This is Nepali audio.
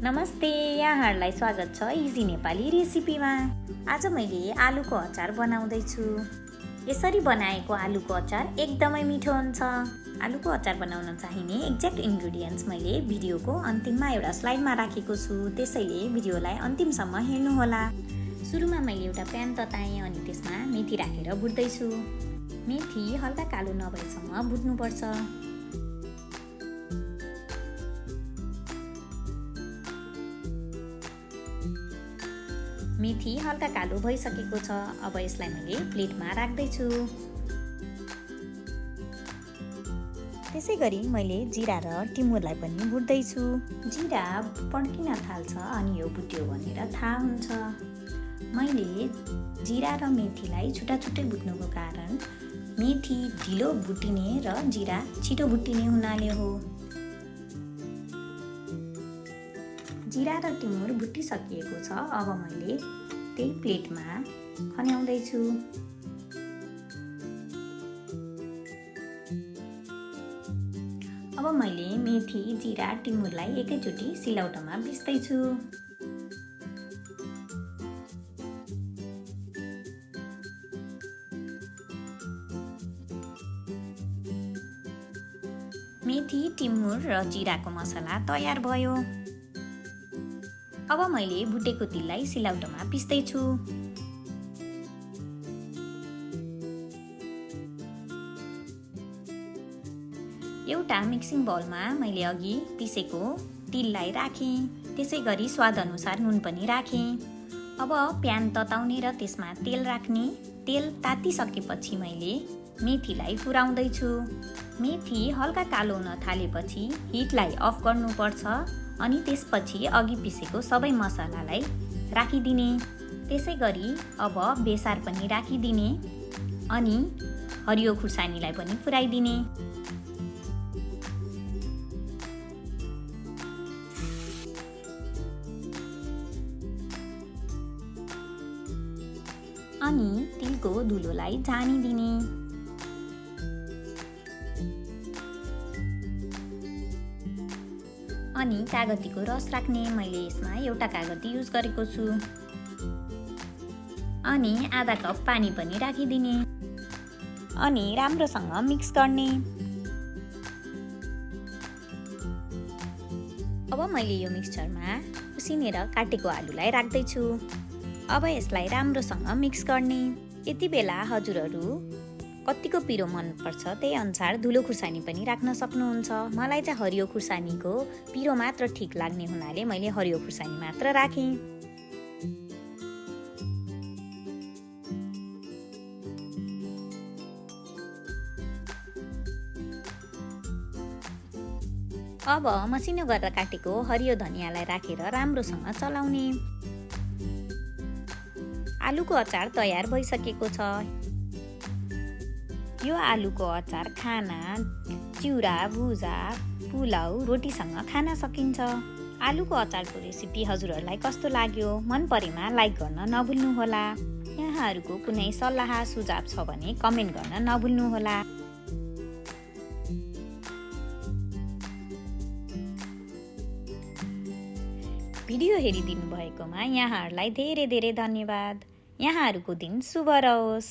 नमस्ते, यहाँहरूलाई स्वागत छ इजी नेपाली रेसिपीमा। आज मैले आलुको अचार बनाउँदैछु। यसरी बनाएको आलुको अचार एकदमै मिठो हुन्छ। आलुको अचार बनाउन चाहिने एक्ज्याक्ट इन्ग्रेडियन्ट्स मैले भिडियोको अन्तिममा एउटा स्लाइडमा राखेको छु, त्यसैले भिडियोलाई अन्तिमसम्म हेर्नुहोला। सुरुमा मैले एउटा प्यान तताएँ अनि त्यसमा मेथी राखेर भुट्दैछु। मेथी हल्का कालो नभएसम्म भुट्नुपर्छ। मेथी हल्का कालो भइसकेको छ। अब यसलाई मैले प्लेटमा राख्दैछु। त्यसै गरी मैले जिरा र टिमुरलाई पनि भुट्दैछु। जिरा पड्किन थाल्छ अनि यो भुट्यो भनेर थाहा हुन्छ। मैले जिरा र मेथीलाई छुट्टा छुट्टै भुट्नुको कारण मेथी ढिलो भुटिने र जिरा छिटो भुटिने हुनाले हो। जिरा र टिमुर भुटिसकिएको छ। अब मैले त्यही प्लेटमा खन्याउँदैछु। अब मैले मेथी, जिरा, टिमुरलाई एकैचोटि सिलौटोमा पिस्दैछु। मेथी, टिमुर र जिराको मसला तयार भयो। अब मैले भुटेको तिललाई सिलौटोमा पिस्दैछु। एउटा मिक्सिङ बाउलमा मैले अघि पिसेको तिललाई राखेँ। त्यसै गरी स्वादअनुसार नुन पनि राखेँ। अब प्यान तताउने र त्यसमा तेल राख्ने। तेल तातिसकेपछि मैले मेथीलाई फुराउँदैछु। मेथी हल्का कालो हुन थालेपछि हिटलाई अफ गर्नुपर्छ अनि त्यसपछि अघि पिसेको सबै मसलालाई राखिदिने। त्यसै गरी अब बेसार पनि राखिदिने अनि हरियो खुर्सानीलाई पनि फुराइदिने। अनि तिलको धुलोलाई झानिदिने। अनि कागतीको रस राख्ने। मैले यसमा एउटा कागती युज गरेको छु। अनि आधा कप पानी पनि राखिदिने अनि राम्रोसँग मिक्स गर्ने। अब मैले यो मिक्सचरमा उसिनेर काटेको आलुलाई राख्दैछु। अब यसलाई राम्रोसँग मिक्स गर्ने। यति बेला हजुरहरू कतिको पिरो मनपर्छ त्यही अनुसार धुलो खुर्सानी पनि राख्न सक्नुहुन्छ। मलाई चाहिँ हरियो खुर्सानीको पिरो मात्र ठिक लाग्ने हुनाले मैले हरियो खुर्सानी मात्र राखेँ। अब मसिनो गरेर काटेको हरियो धनियालाई राखेर राम्रोसँग चलाउने। आलुको अचार तयार भइसकेको छ। यो आलुको अचार खाना, चिउरा, भुजा, पुलाउ, रोटीसँग खान सकिन्छ। आलुको अचारको रेसिपी हजुरहरूलाई कस्तो लाग्यो? मन परेमा लाइक गर्न नभुल्नुहोला। यहाँहरूको कुनै सल्लाह सुझाव छ भने कमेन्ट गर्न नभुल्नुहोला। भिडियो हेरिदिनु भएकोमा यहाँहरूलाई धेरै धेरै धन्यवाद। यहाँहरूको दिन शुभ रहोस्।